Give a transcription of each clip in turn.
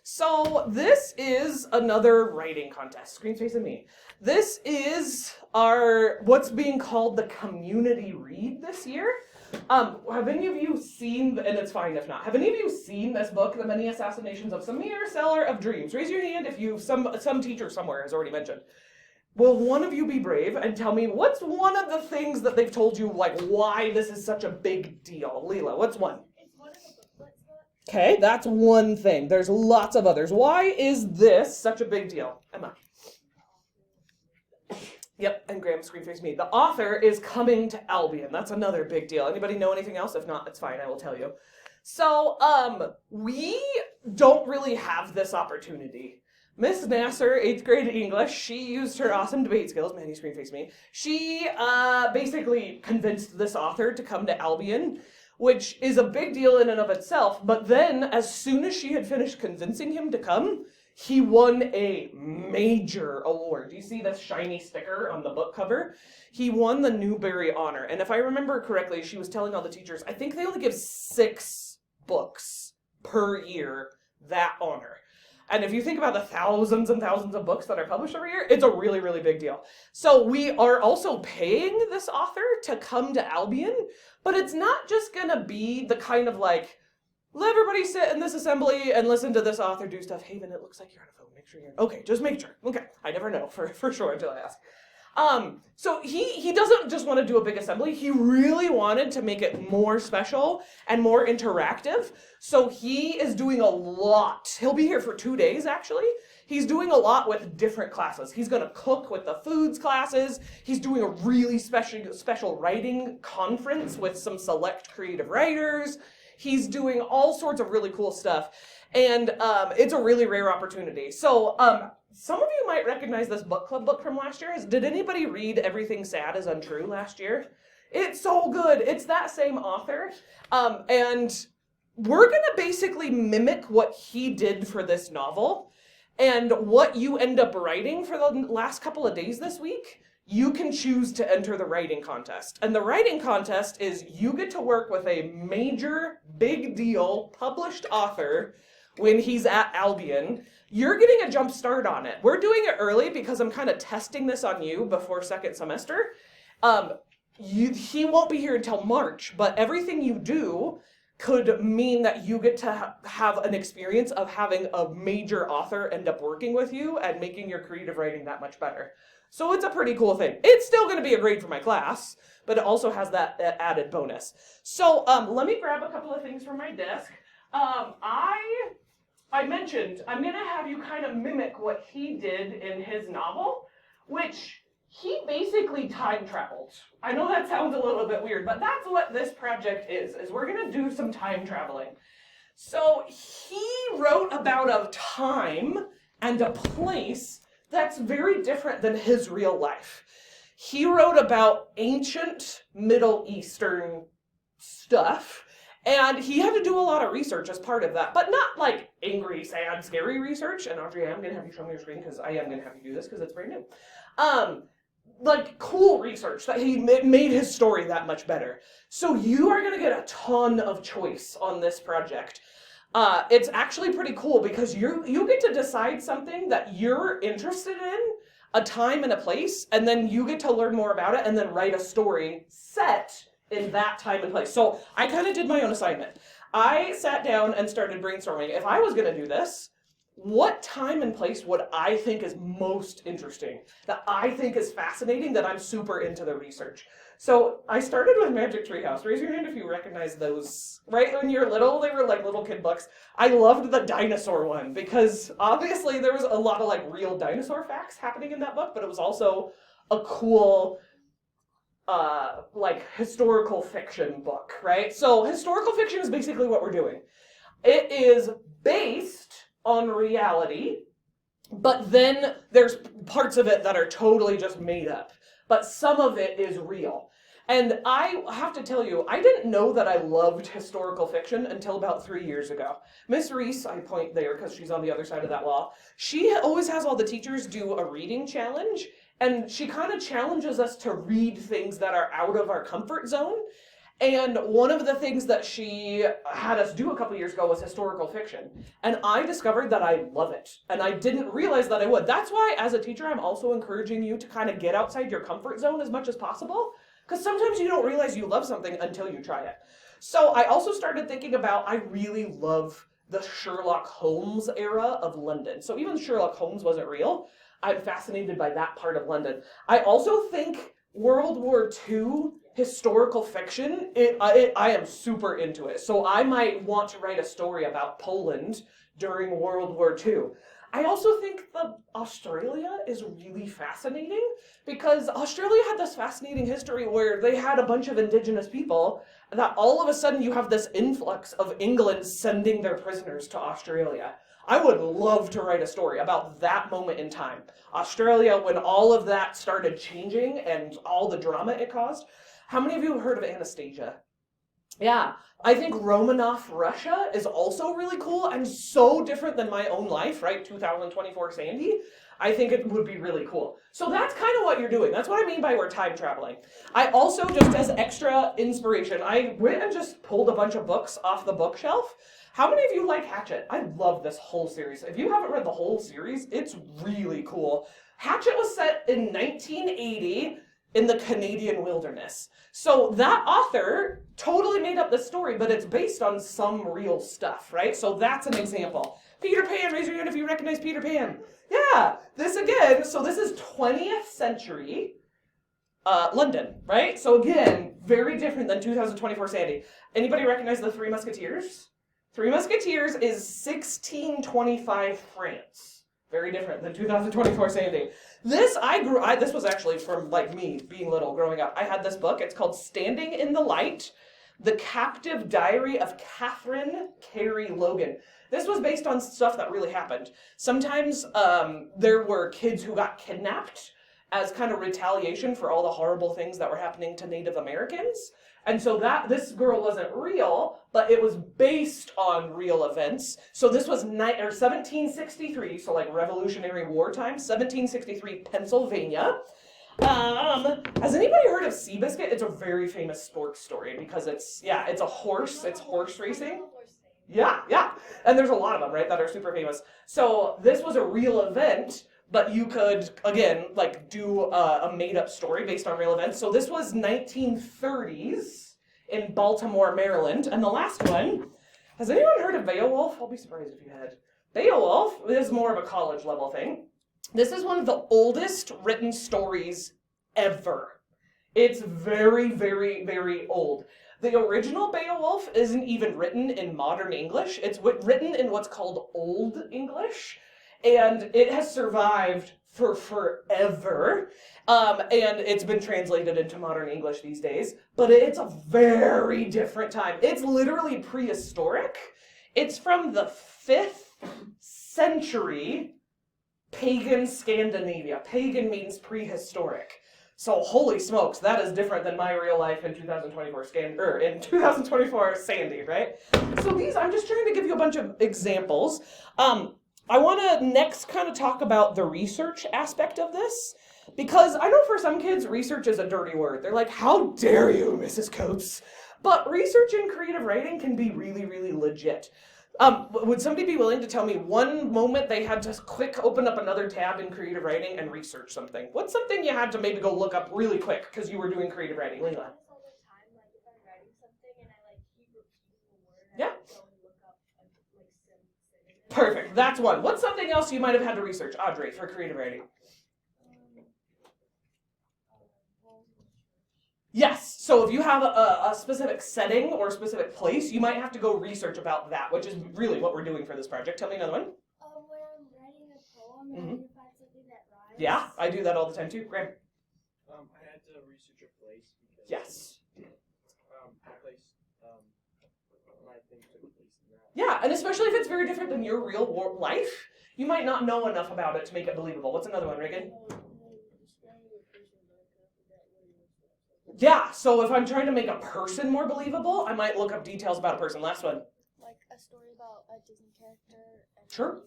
So this is another writing contest. Screen facing me. This is our what's being called the community read this year. Have any of you seen, and it's fine if not, have any of you seen this book, The Many Assassinations of Samir, Seller of Dreams? Raise your hand if you, some teacher somewhere has already mentioned. Will one of you be brave and tell me what's one of the things that they've told you, like why this is such a big deal? Leela, what's one? It's one of the booklets. Okay, that's one thing. There's lots of others. Why is this such a big deal? Emma. Yep, and Graham screen face me. The author is coming to Albion. That's another big deal. Anybody know anything else? If not, it's fine. I will tell you. So, we don't really have this opportunity. Miss Nasser, 8th grade English, she used her awesome debate skills. Man, you screen face me. She basically convinced this author to come to Albion, which is a big deal in and of itself. But then, as soon as she had finished convincing him to come, he won a major award. Do you see this shiny sticker on the book cover? He won the Newbery Honor. And if I remember correctly, she was telling all the teachers, I think they only give 6 books per year that honor. And if you think about the thousands and thousands of books that are published every year, it's a really, really big deal. So we are also paying this author to come to Albion, but it's not just going to be the kind of like, let everybody sit in this assembly and listen to this author do stuff. Haven, it looks like you're on a phone. Make sure you're... Okay, just make sure. Okay, I never know for sure until I ask. So he doesn't just want to do a big assembly. He really wanted to make it more special and more interactive. So he is doing a lot. He'll be here for 2 days, actually. He's doing a lot with different classes. He's going to cook with the foods classes. He's doing a really special writing conference with some select creative writers. He's doing all sorts of really cool stuff. And it's a really rare opportunity. So some of you might recognize this book club book from last year. Did anybody read Everything Sad is Untrue last year? It's so good. It's that same author. And we're going to basically mimic what he did for this novel. And what you end up writing for the last couple of days this week, you can choose to enter the writing contest. And the writing contest is you get to work with a major, big deal, published author when he's at Albion. You're getting a jump start on it. We're doing it early because I'm kind of testing this on you before second semester. He won't be here until March, but everything you do could mean that you get to have an experience of having a major author end up working with you and making your creative writing that much better. So it's a pretty cool thing. It's still going to be a grade for my class, but it also has that added bonus. So let me grab a couple of things from my desk. I mentioned I'm going to have you kind of mimic what he did in his novel, which he basically time traveled. I know that sounds a little bit weird, but that's what this project is we're going to do some time traveling. So he wrote about a time and a place that's very different than his real life. He wrote about ancient Middle Eastern stuff, and he had to do a lot of research as part of that, but not like angry, sad, scary research. And Audrey, I'm going to have you show me your screen because I am going to have you do this because it's brand new. Like cool research that he made his story that much better. So you are going to get a ton of choice on this project. It's actually pretty cool because you get to decide something that you're interested in, a time and a place, and then you get to learn more about it and then write a story set in that time and place. So I kind of did my own assignment. I sat down and started brainstorming. If I was going to do this, what time and place would I think is most interesting, that I think is fascinating, that I'm super into the research? So I started with Magic Tree House. Raise your hand if you recognize those. Right when you're little, they were like little kid books. I loved the dinosaur one because obviously there was a lot of like real dinosaur facts happening in that book, but it was also a cool like historical fiction book, right? So historical fiction is basically what we're doing. It is based on reality, but then there's parts of it that are totally just made up, but some of it is real. And I have to tell you, I didn't know that I loved historical fiction until about 3 years ago. Miss Reese, I point there because she's on the other side of that wall, she always has all the teachers do a reading challenge, and she kind of challenges us to read things that are out of our comfort zone. And one of the things that she had us do a couple years ago was historical fiction. And I discovered that I love it. And I didn't realize that I would. That's why, as a teacher, I'm also encouraging you to kind of get outside your comfort zone as much as possible. Because sometimes you don't realize you love something until you try it. So I also started thinking about, I really love the Sherlock Holmes era of London. So even Sherlock Holmes wasn't real. I'm fascinated by that part of London. I also think World War II historical fiction, I am super into it. So I might want to write a story about Poland during World War II. I also think that Australia is really fascinating because Australia had this fascinating history where they had a bunch of indigenous people that all of a sudden you have this influx of England sending their prisoners to Australia. I would love to write a story about that moment in time. Australia, when all of that started changing and all the drama it caused. How many of you have heard of Anastasia? Yeah, I think Romanov Russia is also really cool and so different than my own life, right? 2024 Sandy. I think it would be really cool. So that's kind of what you're doing. That's what I mean by we're time traveling. I also, just as extra inspiration, I went and just pulled a bunch of books off the bookshelf. How many of you like Hatchet? I love this whole series. If you haven't read the whole series, it's really cool. Hatchet was set in 1980 in the Canadian wilderness. So that author totally made up the story, but it's based on some real stuff, right? So that's an example. Peter Pan, raise your hand if you recognize Peter Pan. Yeah, this again, so this is 20th century London, right? So again, very different than 2024 Sandy. Anybody recognize the Three Musketeers? Three Musketeers is 1625 France. Very different than 2024 Sandy. This was actually from like me being little growing up. I had this book. It's called Standing in the Light, The Captive Diary of Catherine Carey Logan. This was based on stuff that really happened. Sometimes there were kids who got kidnapped as kind of retaliation for all the horrible things that were happening to Native Americans. And so this girl wasn't real, but it was based on real events. So this was 1763, so like Revolutionary War time, 1763 Pennsylvania. Has anybody heard of Seabiscuit? It's a very famous sports story because it's a horse, it's horse racing. Yeah. And there's a lot of them, right, that are super famous. So this was a real event, but you could, again, like do a made-up story based on real events. So this was 1930s in Baltimore, Maryland. And the last one, has anyone heard of Beowulf? I'll be surprised if you had. Beowulf is more of a college level thing. This is one of the oldest written stories ever. It's very, very, very old. The original Beowulf isn't even written in modern English. It's written in what's called Old English. And it has survived for forever. And it's been translated into modern English these days. But it's a very different time. It's literally prehistoric. It's from the 5th century pagan Scandinavia. Pagan means prehistoric. So holy smokes, that is different than my real life in 2024 Sandy, right? So I'm just trying to give you a bunch of examples. I want to next kind of talk about the research aspect of this, because I know for some kids, research is a dirty word. They're like, how dare you, Mrs. Coates? But research in creative writing can be really, really legit. Would somebody be willing to tell me one moment they had to quick open up another tab in creative writing and research something? What's something you had to maybe go look up really quick because you were doing creative writing? Leela? Yeah. Perfect. That's one. What's something else you might have had to research, Audrey, for creative writing? Yes. So if you have a specific setting or a specific place, you might have to go research about that, which is really what we're doing for this project. Tell me another one. When I'm writing a poem and I find something that rhymes. Yeah, I do that all the time too. Graham? I had to research a place. Because Yes. Place, my thing took place in that. Yeah, and especially if it's very different than your real life, you might not know enough about it to make it believable. What's another one, Reagan? Yeah, so if I'm trying to make a person more believable, I might look up details about a person. Last one. Like a story about a Disney character. And Sure.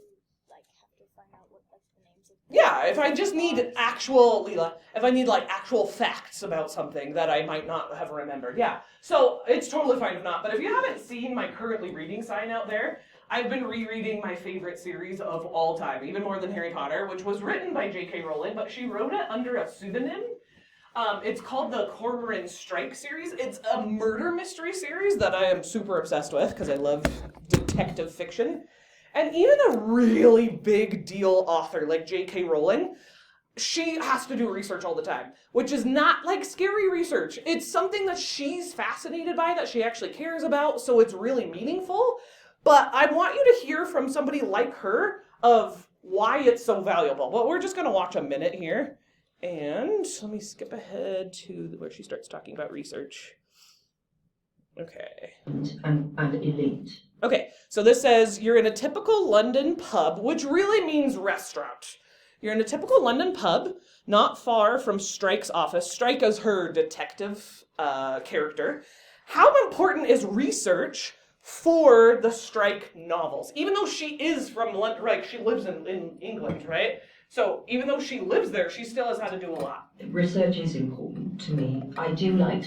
you, have to find out what like the names of. Yeah, if I just need actual, Leela, if I need like actual facts about something that I might not have remembered, yeah. So it's totally fine if not, but if you haven't seen my currently reading sign out there, I've been rereading my favorite series of all time, even more than Harry Potter, which was written by J.K. Rowling, but she wrote it under a pseudonym. It's called the Cormoran Strike series. It's a murder mystery series that I am super obsessed with because I love detective fiction. And even a really big deal author like J.K. Rowling, she has to do research all the time, which is not like scary research. It's something that she's fascinated by, that she actually cares about, so it's really meaningful. But I want you to hear from somebody like her of why it's so valuable. But we're just going to watch a minute here. And let me skip ahead to where she starts talking about research. Okay. And elite. Okay, so this says you're in a typical London pub, which really means restaurant. You're in a typical London pub, not far from Strike's office. Strike is her detective character. How important is research for the Strike novels? Even though she is from London, right? She lives in England, right? So even though she lives there, she still has had to do a lot. Research is important to me. I do like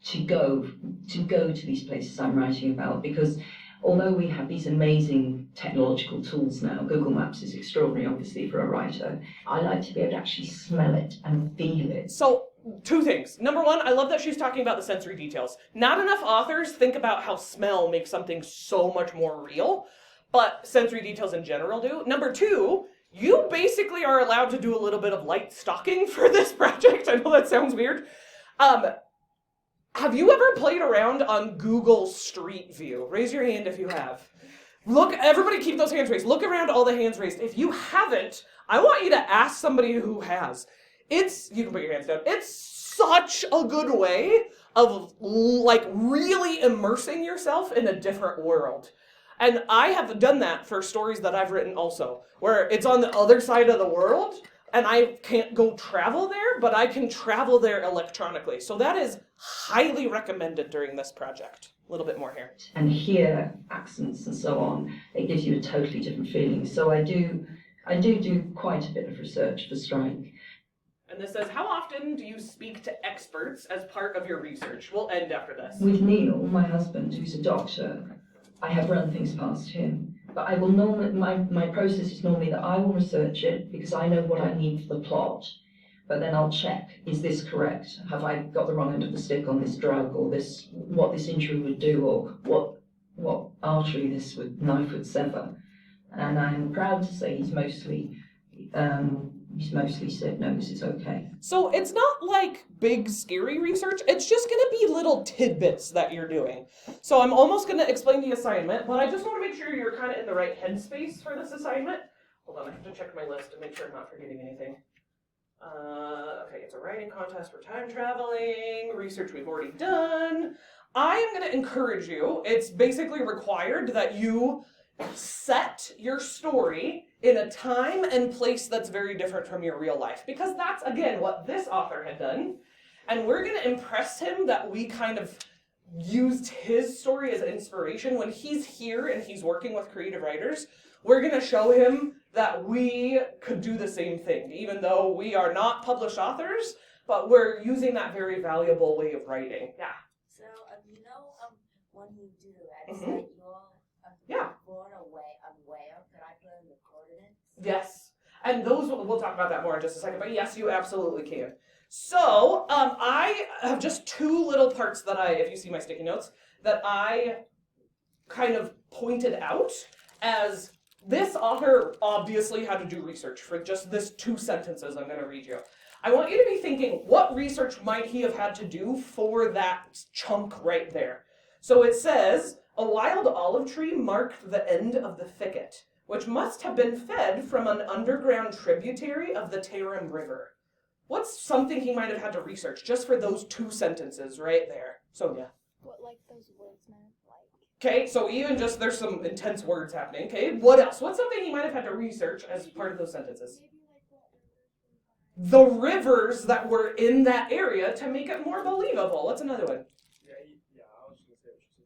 to go to these places I'm writing about, because although we have these amazing technological tools now, Google Maps is extraordinary, obviously, for a writer, I like to be able to actually smell it and feel it. So, two things. Number one, I love that she's talking about the sensory details. Not enough authors think about how smell makes something so much more real, but sensory details in general do. Number two, you basically are allowed to do a little bit of light stalking for this project. I know that sounds weird. Have you ever played around on Google Street View? Raise your hand if you have. Look, everybody keep those hands raised. Look around, all the hands raised. If you haven't, I want you to ask somebody who has. You can put your hands down. It's such a good way of like really immersing yourself in a different world. And I have done that for stories that I've written also, where it's on the other side of the world and I can't go travel there, but I can travel there electronically. So that is highly recommended during this project. A little bit more here. And hear accents and so on. It gives you a totally different feeling. So I do quite a bit of research for Strike. And this says, how often do you speak to experts as part of your research? We'll end after this. With Neil, my husband, who's a doctor, I have run things past him. But I will normally, my process is normally that I will research it because I know what I need for the plot. But then I'll check, is this correct? Have I got the wrong end of the stick on this drug, or this, what this injury would do, or what artery this knife would sever? And I'm proud to say he's mostly said, no, this is okay. So it's not like big scary research, it's just gonna be little tidbits that you're doing. So I'm almost gonna explain the assignment, but I just wanna make sure you're kind of in the right headspace for this assignment. Hold on, I have to check my list to make sure I'm not forgetting anything. Okay, it's a writing contest for time traveling, research we've already done. I am gonna encourage you, it's basically required that you set your story in a time and place that's very different from your real life. Because that's, again, what this author had done. And we're going to impress him that we kind of used his story as inspiration. When he's here and he's working with creative writers, we're going to show him that we could do the same thing, even though we are not published authors, but we're using that very valuable way of writing. Yeah. So, when you do that, is that you're Yeah. born away on where? Could I put in the coordinates? Yes. And those, we'll talk about that more in just a second, but yes, you absolutely can. So, I have just two little parts that if you see my sticky notes, that I kind of pointed out as this author obviously had to do research for just this 2 sentences I'm going to read you. I want you to be thinking, what research might he have had to do for that chunk right there? So it says, a wild olive tree marked the end of the thicket, which must have been fed from an underground tributary of the Tarim River. What's something he might have had to research just for those 2 sentences right there? Sonia. What, like, those words meant, like... Okay, so even just, there's some intense words happening. Okay, what else? What's something he might have had to research as part of those sentences? Maybe, like, what The rivers that were in that area to make it more believable. What's another one? Yeah, I was just gonna say what you said.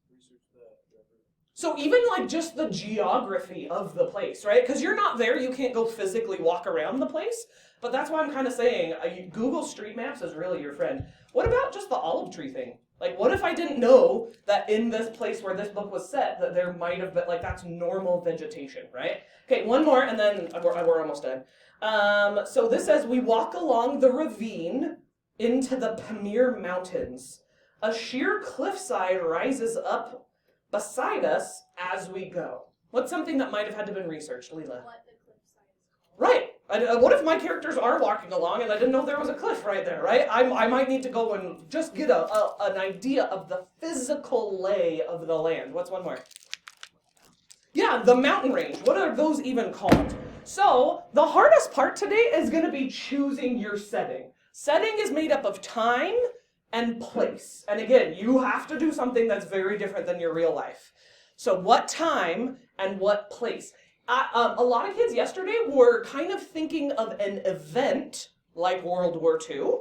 You need to research the river. So even like just the geography of the place, right? Because you're not there, you can't go physically walk around the place. But that's why I'm kind of saying Google Street Maps is really your friend. What about just the olive tree thing? Like, what if I didn't know that in this place where this book was set, that there might have been, like, that's normal vegetation, right? Okay, one more, and then we're almost done. So this says, we walk along the ravine into the Pamir Mountains. A sheer cliffside rises up beside us as we go. What's something that might have had to have been researched, Leela? What the cliffside is called. Right. What if my characters are walking along and I didn't know there was a cliff right there, right? I might need to go and just get an idea of the physical lay of the land. What's one more? Yeah, the mountain range. What are those even called? So the hardest part today is going to be choosing your setting. Setting is made up of time and place. And again, you have to do something that's very different than your real life. So what time and what place? A lot of kids yesterday were kind of thinking of an event like World War II,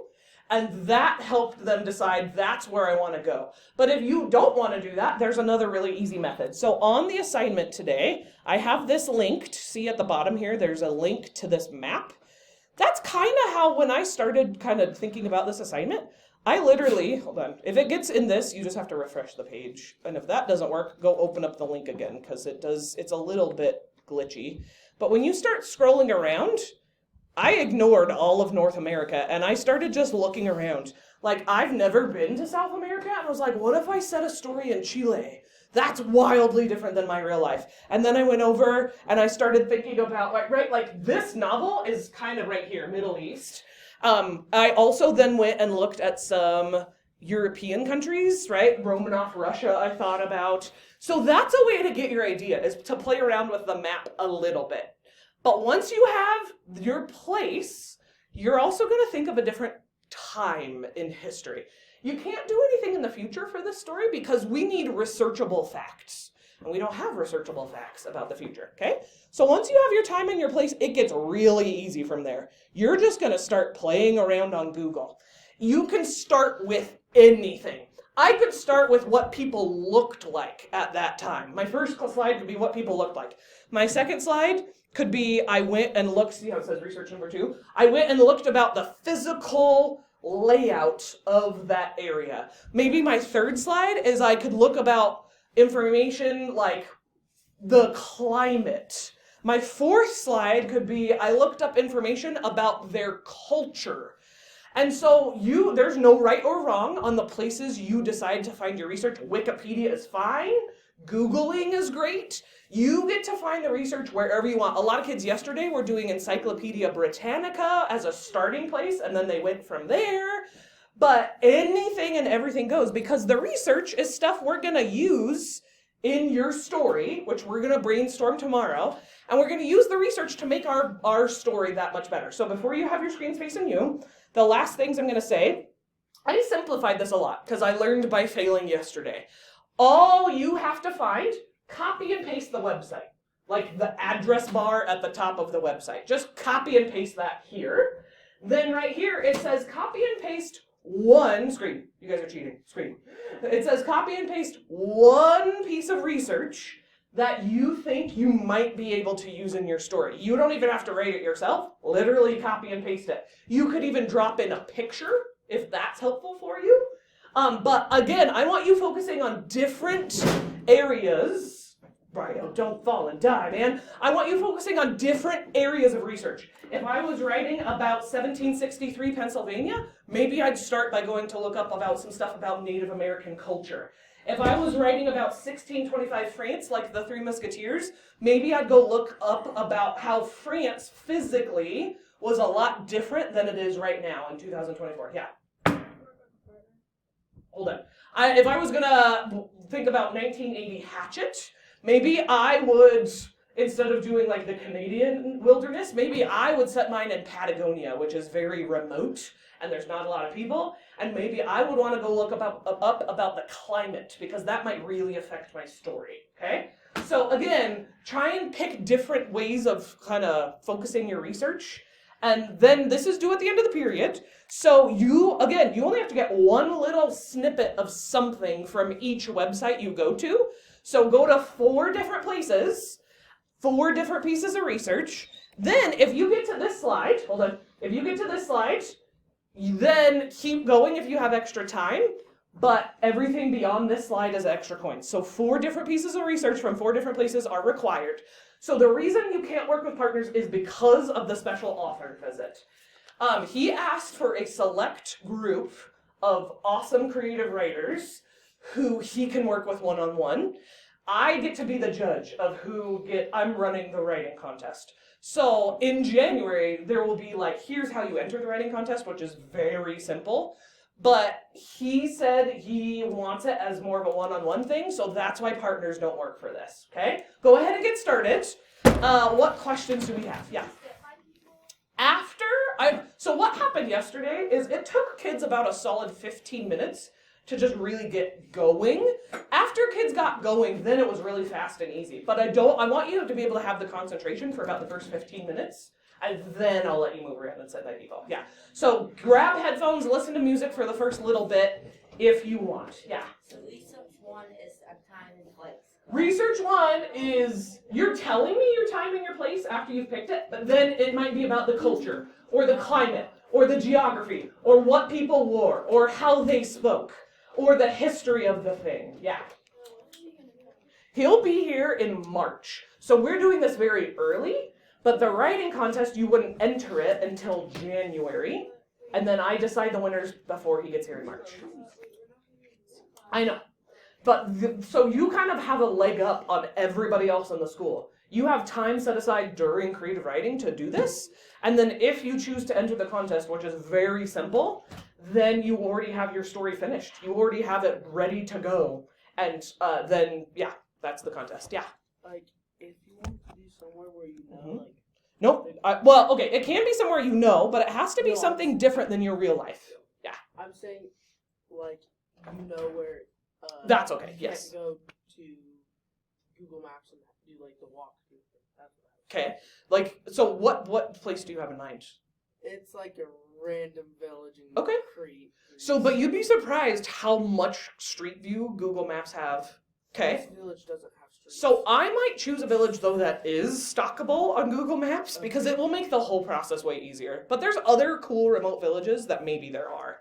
and that helped them decide that's where I want to go. But if you don't want to do that, there's another really easy method. So on the assignment today, I have this linked. See at the bottom here, there's a link to this map. That's kind of how, when I started kind of thinking about this assignment, I literally, hold on, if it gets in this, you just have to refresh the page. And if that doesn't work, go open up the link again, because it's a little bit glitchy. But when you start scrolling around, I ignored all of North America and I started just looking around. Like, I've never been to South America, and I was like, what if I set a story in Chile? That's wildly different than my real life. And then I went over and I started thinking about, like this novel is kind of right here, Middle East. I also then went and looked at some European countries, right? Romanov Russia I thought about. So that's a way to get your idea, is to play around with the map a little bit. But once you have your place, you're also going to think of a different time in history. You can't do anything in the future for this story because we need researchable facts. And we don't have researchable facts about the future, okay? So once you have your time and your place, it gets really easy from there. You're just going to start playing around on Google. You can start with anything. I could start with what people looked like at that time. My first slide could be what people looked like. My second slide could be, I went and looked, see how it says research number 2? I went and looked about the physical layout of that area. Maybe my third slide is I could look about information like the climate. My fourth slide could be I looked up information about their culture. And so there's no right or wrong on the places you decide to find your research. Wikipedia is fine. Googling is great. You get to find the research wherever you want. A lot of kids yesterday were doing Encyclopedia Britannica as a starting place, and then they went from there. But anything and everything goes, because the research is stuff we're going to use in your story, which we're going to brainstorm tomorrow, and we're going to use the research to make our story that much better. So before you have your screens facing you, the last things I'm going to say, I simplified this a lot because I learned by failing yesterday. All you have to find, copy and paste the website, like the address bar at the top of the website. Just copy and paste that here. Then right here, it says copy and paste one screen. You guys are cheating. Screen. It says copy and paste one piece of research that you think you might be able to use in your story. You don't even have to write it yourself. Literally copy and paste it. You could even drop in a picture if that's helpful for you. But again, I want you focusing on different areas. Brio, don't fall and die, man. I want you focusing on different areas of research. If I was writing about 1763 Pennsylvania, maybe I'd start by going to look up about some stuff about Native American culture. If I was writing about 1625 France, like the Three Musketeers, maybe I'd go look up about how France physically was a lot different than it is right now in 2024. Yeah. Hold on. If I was going to think about 1980 Hatchet, maybe I would, instead of doing like the Canadian wilderness, maybe I would set mine in Patagonia, which is very remote and there's not a lot of people. And maybe I would want to go look up about the climate because that might really affect my story, okay? So again, try and pick different ways of kind of focusing your research. And then this is due at the end of the period. So you only have to get one little snippet of something from each website you go to. So go to 4 different places, 4 different pieces of research. Then if you get to this slide, hold on. If you get to this slide, you then keep going if you have extra time. But everything beyond this slide is extra coins. So 4 different pieces of research from 4 different places are required. So the reason you can't work with partners is because of the special author visit. He asked for a select group of awesome creative writers who he can work with one-on-one. I get to be the judge of I'm running the writing contest. So in January, there will be like, here's how you enter the writing contest, which is very simple. But he said he wants it as more of a one-on-one thing, so that's why partners don't work for this, okay? Go ahead and get started. What questions do we have? Yeah. So what happened yesterday is it took kids about a solid 15 minutes to just really get going. After kids got going, then it was really fast and easy. But I want you to be able to have the concentration for about the first 15 minutes. And then I'll let you move around and sit by people. Yeah. So grab headphones, listen to music for the first little bit if you want. Yeah. So research 1 is a time and place. Research 1 is you're telling me your time and your place after you've picked it, but then it might be about the culture or the climate or the geography or what people wore or how they spoke or the history of the thing. Yeah. He'll be here in March. So we're doing this very early. But the writing contest, you wouldn't enter it until January, and then I decide the winners before he gets here in March. I know. But so you kind of have a leg up on everybody else in the school. You have time set aside during creative writing to do this, and then if you choose to enter the contest, which is very simple, then you already have your story finished. You already have it ready to go, and then, yeah, that's the contest, yeah. Like, if you want to do somewhere where you know, like... Nope. Well, okay, it can be somewhere you know, but it has to be No, something different than your real life. Yeah. I'm saying, like, you know where... That's okay, you yes. can't go to Google Maps and do, like, the walkthrough thing. That's what I was Okay. Like, so what place do you have in mind? It's like a random village in Okay. Crete. So, but you'd be surprised how much Street View Google Maps have. Okay. This village doesn't have streets. So I might choose a village, though, that is stockable on Google Maps because it will make the whole process way easier. But there's other cool remote villages that maybe there are.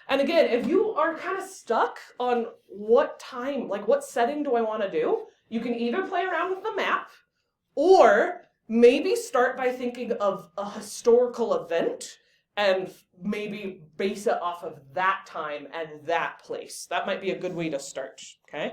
And again, if you are kind of stuck on what time, like what setting do I want to do, you can either play around with the map or maybe start by thinking of a historical event and maybe base it off of that time and that place. That might be a good way to start, okay?